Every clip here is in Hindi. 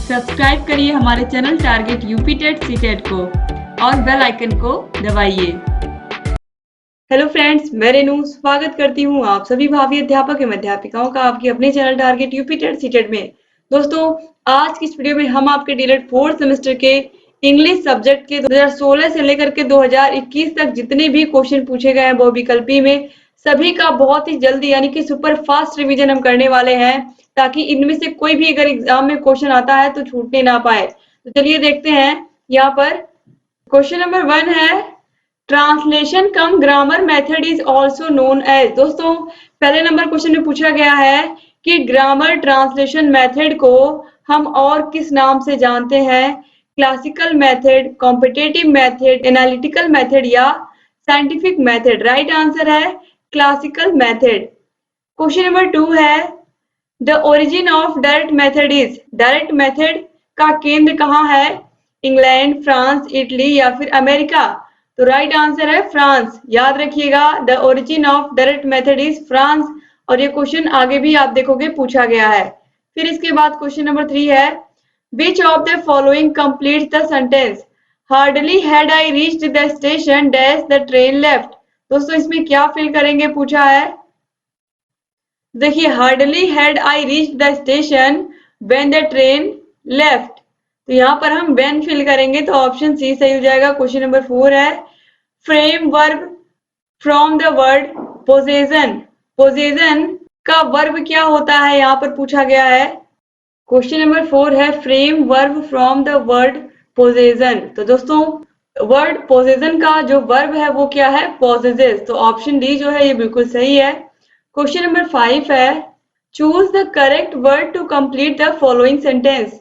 सब्सक्राइब करिए हमारे channel target UP TET CTET को और बेल आइकन को दबाइए। हेलो फ्रेंड्स, मैं रेनू स्वागत करती हूँ आप सभी भावी अध्यापक एवं अध्यापिकाओं का आपके अपने channel target UP TET CTET में। दोस्तों, आज की इस वीडियो में हम आपके डीएलएड 4th सेमेस्टर के इंग्लिश सब्जेक्ट के 2016 से लेकर के 2021 तक जितने भी क्वेश्चन पूछे गए हैं बहुविकल्पी में, सभी का बहुत ही जल्दी यानी कि सुपर फास्ट रिवीजन हम करने वाले हैं, ताकि इनमें से कोई भी अगर एग्जाम में क्वेश्चन आता है तो छूटने ना पाए। तो चलिए देखते हैं। यहाँ पर क्वेश्चन नंबर 1 है, translation cum grammar method is also known as. दोस्तों, पहले नंबर क्वेश्चन में पूछा गया है कि ग्रामर ट्रांसलेशन मेथड को हम और किस नाम से जानते हैं, classical method, competitive method, analytical method या साइंटिफिक मेथड। राइट आंसर है क्लासिकल मेथड। क्वेश्चन नंबर 2 है, the origin of direct method is. Direct method का केंद्र कहाँ है, इंग्लैंड, फ्रांस, इटली या फिर अमेरिका। तो राइट आंसर है फ्रांस। याद रखिएगा, the origin of direct method is France. और ये क्वेश्चन आगे भी आप देखोगे पूछा गया है। फिर इसके बाद क्वेश्चन नंबर 3 है, which of the following complete the sentence, hardly had I reached the station dash the train left. दोस्तों, इसमें क्या फिल करेंगे पूछा है। देखिए, hardly had I reached the station when the train left, तो यहाँ पर हम व्हेन फिल करेंगे, तो ऑप्शन सी सही हो जाएगा। क्वेश्चन नंबर 4 है, frame verb from the word possession. Possession का वर्ब क्या होता है, यहाँ पर पूछा गया है। क्वेश्चन नंबर 4 है, frame verb from the word possession. तो दोस्तों, वर्ड पोजेशन का जो वर्ब है वो क्या है, पोजेसेस। तो ऑप्शन डी जो है ये बिल्कुल सही है। क्वेश्चन नंबर 5 है, choose the correct word to complete the following sentence,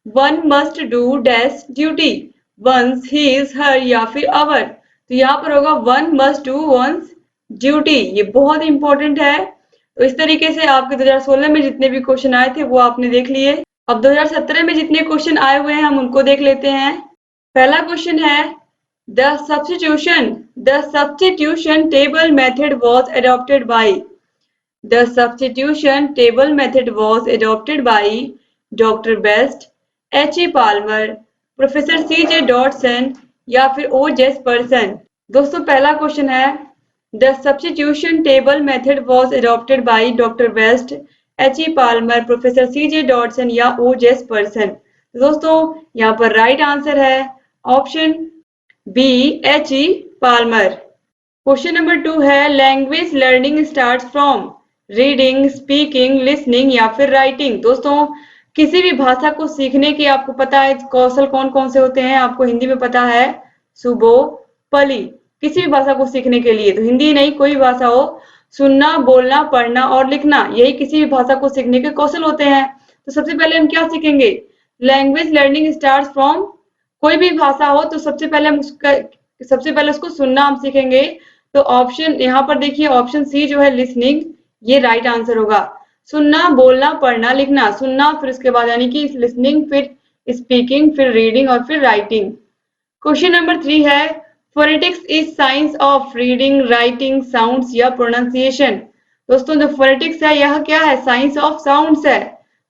one must do dash duty, one's, his, her या फिर अवर। तो यहाँ पर होगा one must do one's duty. ये बहुत इंपॉर्टेंट है। तो इस तरीके से आपके 2016 में जितने भी क्वेश्चन आए थे वो आपने देख लिए। अब 2017 में जितने क्वेश्चन आए हुए हैं हम उनको देख लेते हैं। पहला क्वेश्चन है, the substitution table method was adopted by. The substitution table method was adopted by Dr. Best, H.E. Palmer, Professor C.J. Dodson या फिर O. Jesperson। दोस्तों, पहला क्वेश्चन है, The substitution table method was adopted by Dr. Best, H.E. Palmer, Professor C.J. Dodson या O. Jesperson। दोस्तों, यहाँ पर राइट आंसर है option B, H.E. Palmer। Question number 2 है, language learning starts from reading, speaking, listening या फिर राइटिंग। दोस्तों, किसी भी भाषा को सीखने के आपको पता है कौशल कौन कौन से होते हैं, आपको हिंदी में पता है, सुबो, पली। किसी भी भाषा को सीखने के लिए, तो हिंदी नहीं कोई भी भाषा हो, सुनना, बोलना, पढ़ना और लिखना, यही किसी भी भाषा को सीखने के कौशल होते हैं। तो सबसे पहले हम क्या सीखेंगे, लैंग्वेज लर्निंग स्टार्ट्स फ्रॉम, कोई भी भाषा हो तो सबसे पहले उसको सुनना हम सीखेंगे। तो ऑप्शन यहाँ पर देखिए, ऑप्शन सी जो है लिसनिंग, ये राइट आंसर होगा। सुनना, बोलना, पढ़ना, लिखना, सुनना फिर उसके बाद यानी कि लिसनिंग, फिर स्पीकिंग, फिर रीडिंग और फिर राइटिंग। क्वेश्चन नंबर 3 है, phonetics is science of reading, writing, sounds या प्रोनाउंसिएशन। दोस्तों, जो फोनेटिक्स है यह क्या है, साइंस ऑफ साउंड्स है।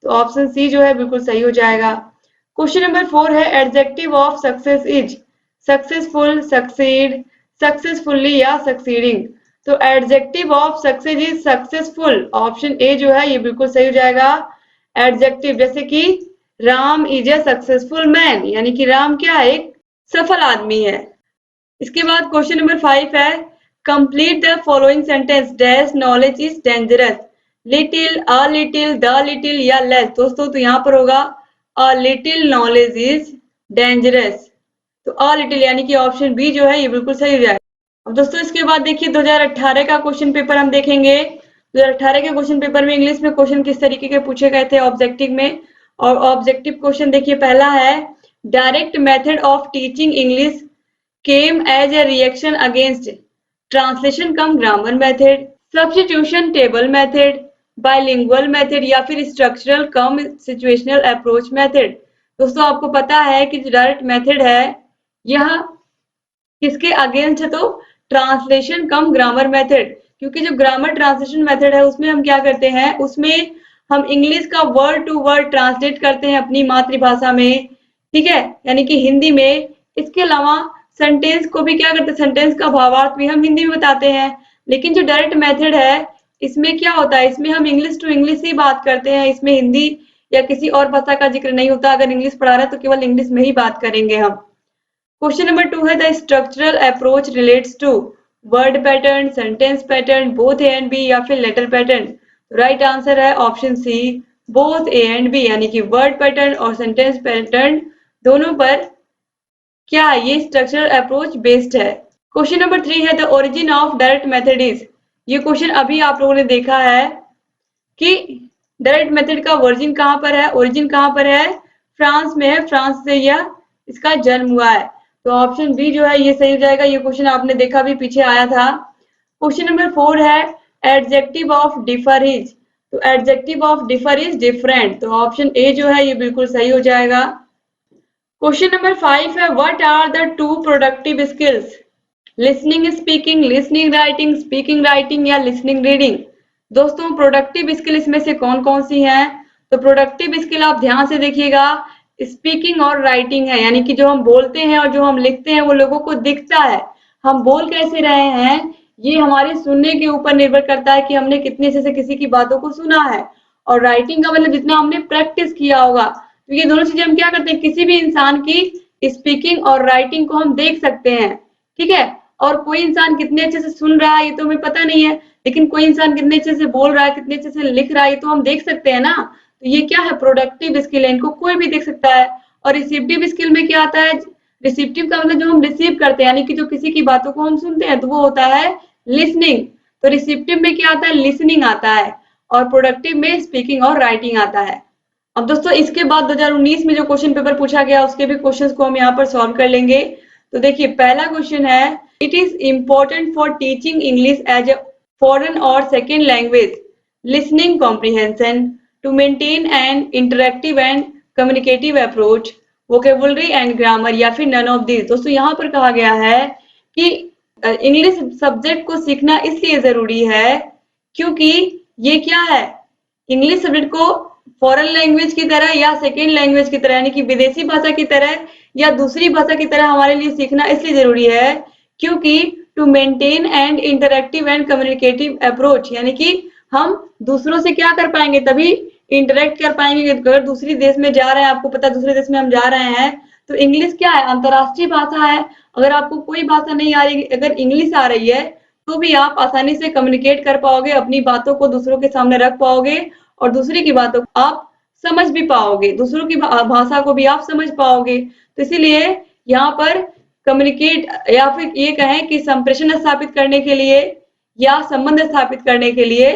तो ऑप्शन सी जो है बिल्कुल सही हो जाएगा। क्वेश्चन नंबर 4 है, adjective of success is, successful, succeed, successfully या सक्सीडिंग। तो adjective of success is successful. Option A जो है ये बिल्कुल सही हो जाएगा। एडजेक्टिव जैसे कि Ram is a successful man, यानी कि राम क्या है, एक सफल आदमी है। इसके बाद क्वेश्चन नंबर 5 है, complete the following sentence dash knowledge is dangerous, little, a little, the little या लेस। दोस्तों, तो यहाँ पर होगा a little knowledge is dangerous. तो अ लिटिल यानी कि ऑप्शन बी जो है ये बिल्कुल सही हो जाएगा। अब दोस्तों, इसके बाद देखिए 2018 का क्वेश्चन पेपर हम देखेंगे। 2018 के क्वेश्चन पेपर में इंग्लिश में क्वेश्चन किस तरीके के पूछे गए थे ऑब्जेक्टिव में। और ऑब्जेक्टिव क्वेश्चन देखिए, पहला है, direct method of teaching English came as a reaction against translation cum grammar method, substitution table method, bilingual method या फिर structural cum situational approach method. दोस्तों, आपको पता है कि जो डायरेक्ट मेथड है यह किसके अगेंस्ट है, तो ट्रांसलेशन कम ग्रामर मेथड। क्योंकि जो ग्रामर ट्रांसलेशन मेथड है उसमें हम क्या करते हैं, उसमें हम इंग्लिश का वर्ड टू वर्ड ट्रांसलेट करते हैं अपनी मातृभाषा में, ठीक है, यानी कि हिंदी में। इसके अलावा सेंटेंस को भी क्या करते हैं, सेंटेंस का भावार्थ भी हम हिंदी में बताते हैं। लेकिन जो डायरेक्ट मेथड है इसमें क्या होता है, इसमें हम इंग्लिश टू इंग्लिश ही बात करते हैं, इसमें हिंदी या किसी और भाषा का जिक्र नहीं होता। अगर इंग्लिश पढ़ा रहे हैं तो केवल इंग्लिश में ही बात करेंगे हम। क्वेश्चन नंबर 2 है the structural approach relates to word pattern, sentence pattern, both A and B या फिर लेटर पैटर्न। राइट आंसर है option C, both A and B, यानी कि वर्ड पैटर्न और सेंटेंस पैटर्न दोनों पर क्या है, ये स्ट्रक्चरल अप्रोच बेस्ड है। क्वेश्चन नंबर 3 है the origin of direct method is. ये क्वेश्चन अभी आप लोगों ने देखा है कि डायरेक्ट मेथड का ओरिजिन कहाँ पर है, ओरिजिन कहाँ पर है, फ्रांस में है, फ्रांस से यह इसका जन्म हुआ है। तो ऑप्शन बी जो है ये सही हो जाएगा। ये क्वेश्चन आपने देखा भी पीछे आया था। क्वेश्चन नंबर 4 है एडजेक्टिव ऑफ डिफर इज। तो adjective of differ is different, तो ऑप्शन ए जो है ये बिल्कुल सही हो जाएगा। क्वेश्चन नंबर 5 है what are the two productive skills, listening speaking, listening writing, speaking writing या लिसनिंग रीडिंग। दोस्तों प्रोडक्टिव स्किल इसमें से कौन कौन सी हैं, तो प्रोडक्टिव स्किल आप ध्यान से देखिएगा, स्पीकिंग और राइटिंग है, यानी कि जो हम बोलते हैं और जो हम लिखते हैं वो लोगों को दिखता है। हम बोल कैसे रहे हैं ये हमारे सुनने के ऊपर निर्भर करता है कि हमने कितने अच्छे से किसी की बातों को सुना है। और राइटिंग का मतलब जितना हमने प्रैक्टिस किया होगा। तो ये दोनों चीजें हम क्या करते हैं, किसी भी इंसान की स्पीकिंग और राइटिंग को हम देख सकते हैं, ठीक है। और कोई इंसान कितने अच्छे से सुन रहा है ये तो हमें पता नहीं है, लेकिन कोई इंसान कितने अच्छे से बोल रहा है, कितने अच्छे से लिख रहा है ये तो हम देख सकते हैं ना। तो ये क्या है, प्रोडक्टिव स्किल है, इनको कोई भी देख सकता है। और रिसीप्टिव स्किल में क्या आता है, रिसीप्टिव का मतलब जो हम रिसीव करते हैं, यानी कि जो किसी की बातों को हम सुनते हैं, तो वो होता है लिसनिंग। तो रिसीप्टिव में क्या आता है, लिसनिंग आता है, और प्रोडक्टिव में स्पीकिंग और राइटिंग आता है। अब दोस्तों इसके बाद 2019 में जो क्वेश्चन पेपर पूछा गया उसके भी क्वेश्चंस को हम यहाँ पर सॉल्व कर लेंगे। तो देखिए पहला क्वेश्चन है it is important for teaching English as a foreign और second language listening comprehension to maintain an interactive and communicative approach vocabulary and grammar या फिर नन ऑफ दिस। दोस्तों यहाँ पर कहा गया है कि इंग्लिश सब्जेक्ट को सीखना इसलिए जरूरी है क्योंकि ये क्या है, इंग्लिश सब्जेक्ट को फॉरेन लैंग्वेज की तरह या सेकेंड लैंग्वेज की तरह यानी कि विदेशी भाषा की तरह या दूसरी भाषा की तरह हमारे लिए सीखना इसलिए जरूरी है क्योंकि to maintain and interactive and communicative approach, यानी कि हम दूसरों से क्या कर पाएंगे, तभी इंटरेक्ट कर पाएंगे। अगर दूसरी देश में जा रहे हैं, आपको पता है दूसरे देश में हम जा रहे हैं, तो इंग्लिश क्या है, अंतर्राष्ट्रीय भाषा है। अगर आपको कोई भाषा नहीं आ रही, अगर इंग्लिश आ रही है तो भी आप आसानी से कम्युनिकेट कर पाओगे, अपनी बातों को दूसरों के सामने रख पाओगे और दूसरे की बातों को आप समझ भी पाओगे, दूसरों की भाषा को भी आप समझ पाओगे। तो इसीलिए यहाँ पर कम्युनिकेट या फिर ये कहें कि संप्रेषण स्थापित करने के लिए या संबंध स्थापित करने के लिए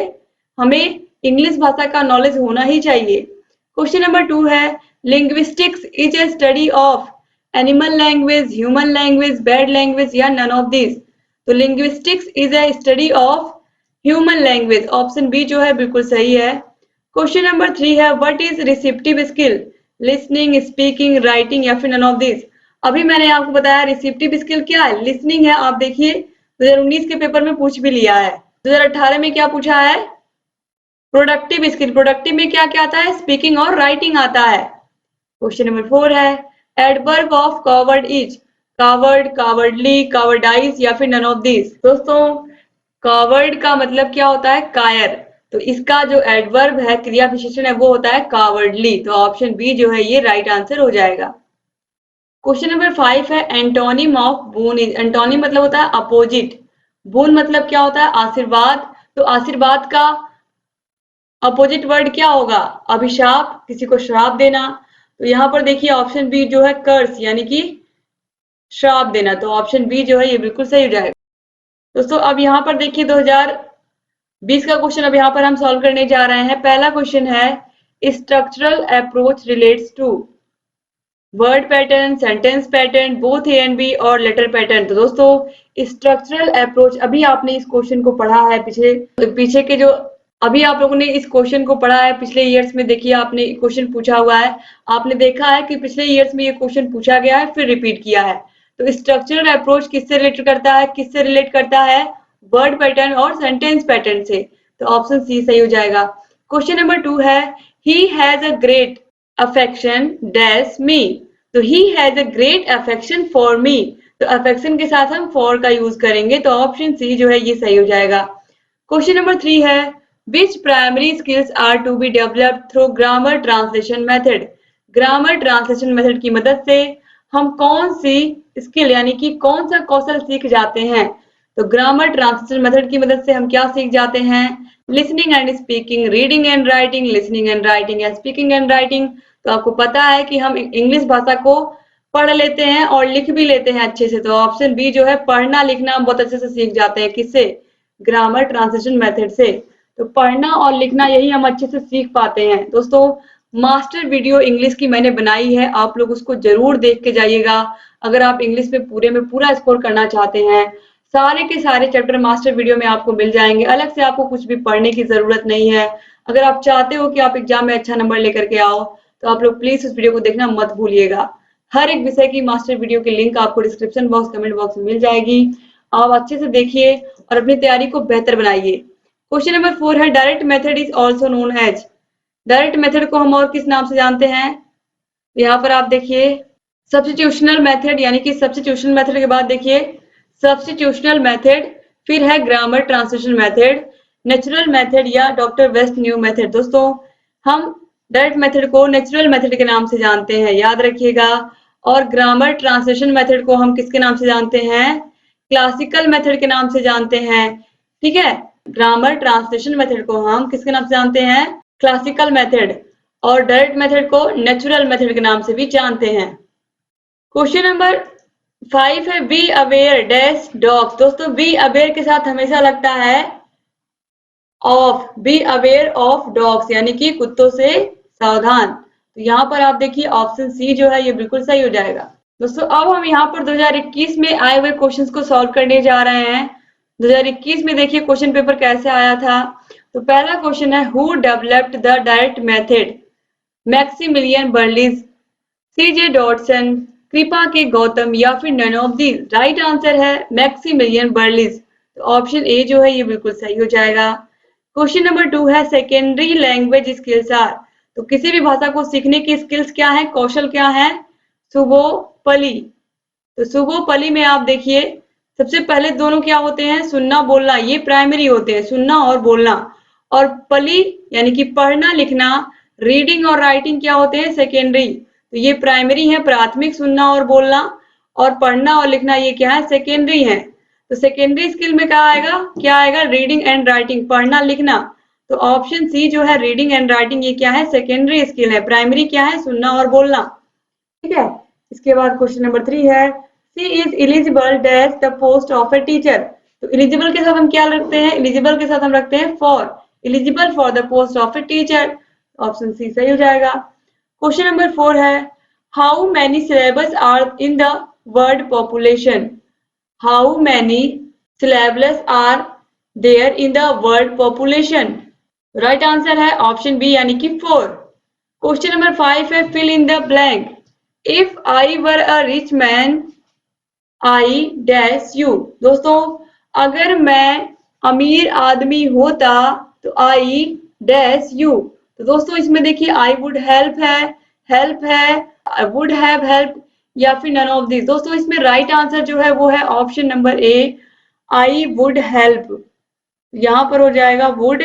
हमें इंग्लिश भाषा का नॉलेज होना ही चाहिए। क्वेश्चन नंबर 2 है linguistics is a study of animal language, human language, bad language या नन ऑफ दिस। तो linguistics is a study of human language, option B जो है बिल्कुल सही है। क्वेश्चन नंबर 3 है what is receptive skill, listening, speaking, writing या फिर नन ऑफ दिस। अभी मैंने आपको बताया रिसेप्टिव स्किल क्या है, लिसनिंग है। आप देखिए 2019 के पेपर में पूछ भी लिया है। 2018 में क्या पूछा है, प्रोडक्टिव स्किल। प्रोडक्टिव में क्या क्या आता है, स्पीकिंग और राइटिंग आता है। क्वेश्चन नंबर 4 है adverb of covered is coward, cowardly, कावर्डाइज या फिर नन ऑफ दिस। दोस्तों कावर्ड का मतलब क्या होता है, कायर। तो इसका जो एडवर्ब है, क्रिया विशेषण है, वो होता है कावर्डली। तो ऑप्शन बी जो है ये राइट आंसर हो जाएगा। क्वेश्चन नंबर 5 है antonym of boon is. Antonym मतलब होता है अपोजिट, बून मतलब क्या होता है, आशीर्वाद। तो आशीर्वाद का अपोजिट वर्ड क्या होगा, अभिशाप, किसी को श्राप देना। तो यहाँ पर देखिए ऑप्शन बी जो है कर्स, यानी कि श्राप देना। तो ऑप्शन बी जो है ये बिल्कुल सही हो जाएगा। दोस्तों अब यहाँ पर देखिए 2020 का क्वेश्चन अब यहाँ पर हम सॉल्व करने जा रहे हैं। पहला क्वेश्चन है structural approach relates to word pattern, sentence pattern, both A and B और लेटर पैटर्न। तो दोस्तों स्ट्रक्चरल अप्रोच अभी आपने इस क्वेश्चन को पढ़ा है, पीछे के जो अभी आप लोगों ने इस क्वेश्चन को पढ़ा है, पिछले ईयर्स में देखिए आपने क्वेश्चन पूछा हुआ है, आपने देखा है कि पिछले ईयर्स में ये क्वेश्चन पूछा गया है फिर रिपीट किया है। तो स्ट्रक्चरल अप्रोच किससे रिलेट करता है, किससे रिलेट करता है, वर्ड पैटर्न और सेंटेंस पैटर्न से। तो ऑप्शन सी सही हो जाएगा। क्वेश्चन नंबर 2 है he has a great affection dash me. तो he has a great affection for me, तो अफेक्शन के साथ हम फॉर का यूज करेंगे, तो ऑप्शन सी जो है ये सही हो जाएगा। क्वेश्चन नंबर 3 है which primary skills are to be developed through grammar translation method. Grammar translation method की मदद से हम कौन सी स्किल यानी कि कौन सा कौशल सीख जाते हैं। तो ग्रामर ट्रांसलेशन मेथड की मदद से हम क्या सीख जाते हैं, listening and speaking, reading and writing, listening and writing या स्पीकिंग एंड राइटिंग। तो आपको पता है कि हम इंग्लिश भाषा को पढ़ लेते हैं और लिख भी लेते हैं अच्छे से, तो ऑप्शन बी जो है पढ़ना लिखना हम बहुत अच्छे से सीख जाते हैं, किससे, ग्रामर ट्रांसलेशन मेथड से। तो पढ़ना और लिखना यही हम अच्छे से सीख पाते हैं। दोस्तों मास्टर वीडियो इंग्लिश की मैंने बनाई है, आप लोग उसको जरूर देख के जाइएगा अगर आप इंग्लिश में पूरा स्कोर करना चाहते हैं। सारे के सारे चैप्टर मास्टर वीडियो में आपको मिल जाएंगे, अलग से आपको कुछ भी पढ़ने की जरूरत नहीं है। अगर आप चाहते हो कि आप एग्जाम में अच्छा नंबर लेकर के आओ तो आप लोग प्लीज उस वीडियो को देखना मत भूलिएगा। हर एक विषय की मास्टर वीडियो की लिंक आपको डिस्क्रिप्शन बॉक्स कमेंट बॉक्स में मिल जाएगी, आप अच्छे से देखिए और अपनी तैयारी को बेहतर बनाइए। क्वेश्चन नंबर 4 है direct method is also known as. Direct method को हम और किस नाम से जानते हैं, यहाँ पर आप देखिए सब्स्टिट्यूशनल मेथड, यानी कि सब्स्टिट्यूशन मेथड के बाद देखिए सब्स्टिट्यूशनल मेथड, फिर है grammar translation method, natural method या डॉक्टर वेस्ट न्यू मेथड। दोस्तों हम डायरेक्ट मेथड को नेचुरल मेथड के नाम से जानते हैं, याद रखिएगा। और ग्रामर ट्रांसलेशन मेथड को हम किसके नाम से जानते हैं, क्लासिकल मेथड के नाम से जानते हैं। ठीक है, ग्रामर ट्रांसलेशन मेथड को हम किसके नाम से जानते हैं, क्लासिकल मेथड, और डायरेक्ट मेथड को नेचुरल मेथड के नाम से भी जानते हैं। क्वेश्चन नंबर 5 है बी अवेयर डैश डॉग्स। दोस्तों बी अवेयर के साथ हमेशा लगता है of, be aware of dogs यानी कि कुत्तों से सावधान। तो यहाँ पर आप देखिए ऑप्शन सी जो है ये बिल्कुल सही हो जाएगा। दोस्तों अब हम यहाँ पर 2021 में आए हुए क्वेश्चंस को सॉल्व करने जा रहे हैं। 2021 में देखिए क्वेश्चन पेपर कैसे आया था। तो पहला क्वेश्चन है who developed the direct method, Maximilian Berlitz, CJ Dotson, Kripa K Gautam या फिर none of these. Right answer है मैक्सिमिलियन बर्लिज, तो ऑप्शन ए जो है ये बिल्कुल सही हो जाएगा। क्वेश्चन नंबर 2 है सेकेंडरी लैंग्वेज स्किल्स आर। तो किसी भी भाषा को सीखने की स्किल्स क्या है, कौशल क्या है, सुबोपली। तो सुबोपली में आप देखिए सबसे पहले दोनों क्या होते हैं, सुनना बोलना, ये प्राइमरी होते हैं, सुनना और बोलना। और पली यानी कि पढ़ना लिखना, रीडिंग और राइटिंग क्या होते हैं, सेकेंडरी। तो ये प्राइमरी है, प्राथमिक सुनना और बोलना, और पढ़ना और लिखना ये क्या है, सेकेंडरी है। तो सेकेंडरी स्किल में क्या आएगा, रीडिंग एंड राइटिंग, पढ़ना लिखना। तो ऑप्शन सी जो है रीडिंग एंड राइटिंग ये क्या है, सेकेंडरी स्किल है, प्राइमरी क्या है, सुनना और बोलना। ठीक है, इसके बाद क्वेश्चन नंबर 3 है she is eligible dash the post of a teacher. तो एलिजिबल के साथ हम क्या रखते हैं, एलिजिबल के साथ हम रखते हैं for, eligible for the post of a teacher, option C सही हो जाएगा। क्वेश्चन नंबर 4 है how many syllabus are in the word population, how many syllabus are there in the word population. Right answer है ऑप्शन बी यानी कि 4। क्वेश्चन नंबर 5 है fill in the blank, if I were a rich man I dash you. दोस्तों अगर मैं अमीर आदमी होता तो आई डैश यू। तो दोस्तों इसमें देखिए आई वुड हेल्प है, वुड हैव हेल्प या फिर नन ऑफ दिस। दोस्तों इसमें राइट आंसर जो है वो है option number A, I would help. यहाँ पर हो जाएगा वुड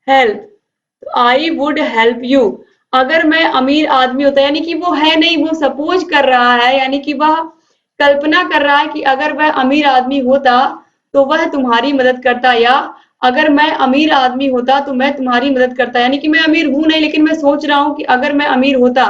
हेल्प, तो आई वुड हेल्प यू। अगर मैं अमीर आदमी होता, यानी कि वो है नहीं, वो सपोज कर रहा है, यानी कि वह कल्पना कर रहा है कि अगर वह अमीर आदमी होता तो वह तुम्हारी मदद करता, या अगर मैं अमीर आदमी होता तो मैं तुम्हारी मदद करता। यानी कि मैं अमीर हूं नहीं, लेकिन मैं सोच रहा हूं कि अगर मैं अमीर होता।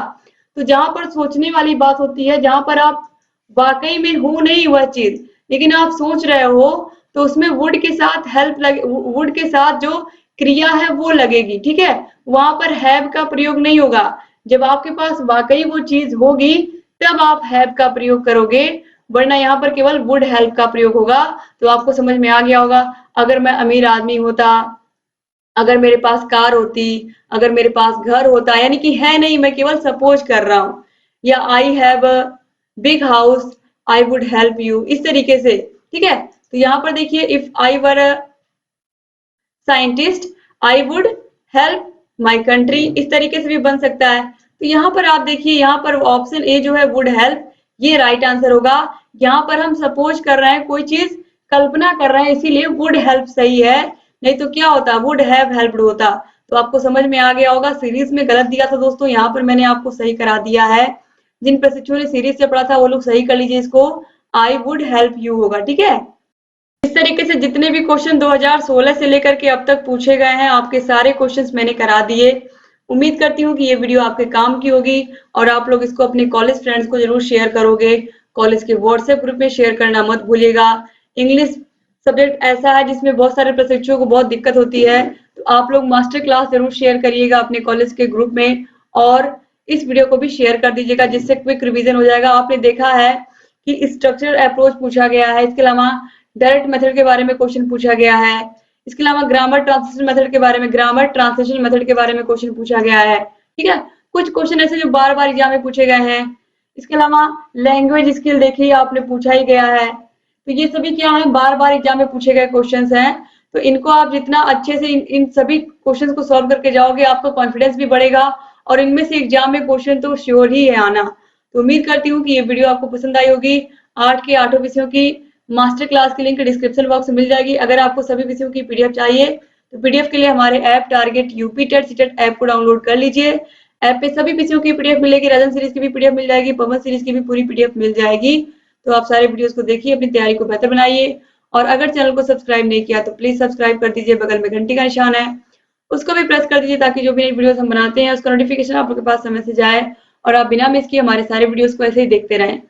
तो जहां पर सोचने वाली बात होती है, जहां पर आप वाकई में हो नहीं वह चीज, लेकिन आप सोच रहे हो, तो उसमें वुड के साथ हेल्प लगे, वुड के साथ जो क्रिया है वो लगेगी। ठीक है, वहां पर हैव का प्रयोग नहीं होगा। जब आपके पास वाकई वो चीज होगी तब आप हैव का प्रयोग करोगे, वरना यहाँ पर केवल वुड हेल्प का प्रयोग होगा। तो आपको समझ में आ गया होगा, अगर मैं अमीर आदमी होता, अगर मेरे पास कार होती, अगर मेरे पास घर होता, यानी कि है नहीं, मैं केवल सपोज कर रहा हूं, या I have a big house I would help you, इस तरीके से। ठीक है, तो यहाँ पर देखिए if I were a scientist I would help my country, इस तरीके से भी बन सकता है। तो यहाँ पर आप देखिए, यहाँ पर ऑप्शन ए जो है वुड हेल्प, ये राइट आंसर होगा। यहाँ पर हम सपोज कर रहे हैं, कोई चीज कल्पना कर रहे हैं, इसीलिए वुड हेल्प सही है, नहीं तो क्या होता, वुड हैव हेल्प्ड होता। तो आपको समझ में आ गया होगा, सीरीज में गलत दिया था दोस्तों, यहाँ पर मैंने आपको सही करा दिया है। जिन प्रशिक्षुओं ने सीरीज से पढ़ा था वो लोग सही कर लीजिए इसको, आई वुड हेल्प यू होगा, ठीक है। इस तरीके से जितने भी क्वेश्चन 2016 से लेकर के अब तक पूछे गए हैं, आपके सारे क्वेश्चंस मैंने करा दिए। उम्मीद करती हूँ कि ये वीडियो आपके काम की होगी और आप लोग इसको अपने कॉलेज फ्रेंड्स को जरूर शेयर करोगे। कॉलेज के व्हाट्सएप ग्रुप में शेयर करना मत भूलिएगा। इंग्लिश सब्जेक्ट ऐसा है जिसमें बहुत सारे प्रशिक्षुओं को बहुत दिक्कत होती है, तो आप लोग मास्टर क्लास जरूर शेयर करिएगा अपने कॉलेज के ग्रुप में, और इस वीडियो को भी शेयर कर दीजिएगा, जिससे क्विक रिवीजन हो जाएगा। आपने देखा है कि स्ट्रक्चरल अप्रोच पूछा गया है, इसके अलावा डायरेक्ट मेथड के बारे में क्वेश्चन पूछा गया है, इसके अलावा ग्रामर ट्रांसलेशन मेथड के बारे में, ग्रामर ट्रांसलेशन मेथड के बारे में क्वेश्चन पूछा गया है, ठीक है। कुछ क्वेश्चन ऐसे जो बार बार एग्जाम में पूछे गए हैं। इसके अलावा लैंग्वेज स्किल देखिए, आपने पूछा ही गया है। तो ये सभी क्या है, बार बार एग्जाम में पूछे गए क्वेश्चंस हैं। तो इनको आप जितना अच्छे से इन सभी क्वेश्चंस को सॉल्व करके जाओगे, आपका कॉन्फिडेंस भी बढ़ेगा और इनमें से एग्जाम में क्वेश्चन तो श्योर ही है आना। तो उम्मीद करती हूँ कि ये वीडियो आपको पसंद आई होगी। 8 के 8 विषयों की मास्टर क्लास की लिंक डिस्क्रिप्शन बॉक्स में मिल जाएगी। अगर आपको सभी विषयों की पीडीएफ चाहिए तो पीडीएफ के लिए हमारे app target UP TET CTET app को डाउनलोड कर लीजिए। ऐप पे सभी विषयों की पीडीएफ मिलेगी, राजन सीरीज की भी पीडीएफ मिल जाएगी, पवन सीरीज की भी पूरी पीडीएफ मिल जाएगी। तो आप सारे वीडियोस को देखिए, अपनी तैयारी को बेहतर बनाइए। और अगर चैनल को सब्सक्राइब नहीं किया तो प्लीज सब्सक्राइब कर दीजिए, बगल में घंटी का निशान है उसको भी प्रेस कर दीजिए, ताकि जो भी नई वीडियोस हम बनाते हैं उसका नोटिफिकेशन आप लोग के पास समय से जाए और आप बिना मिस किए हमारे सारे वीडियोस को ऐसे ही देखते रहें।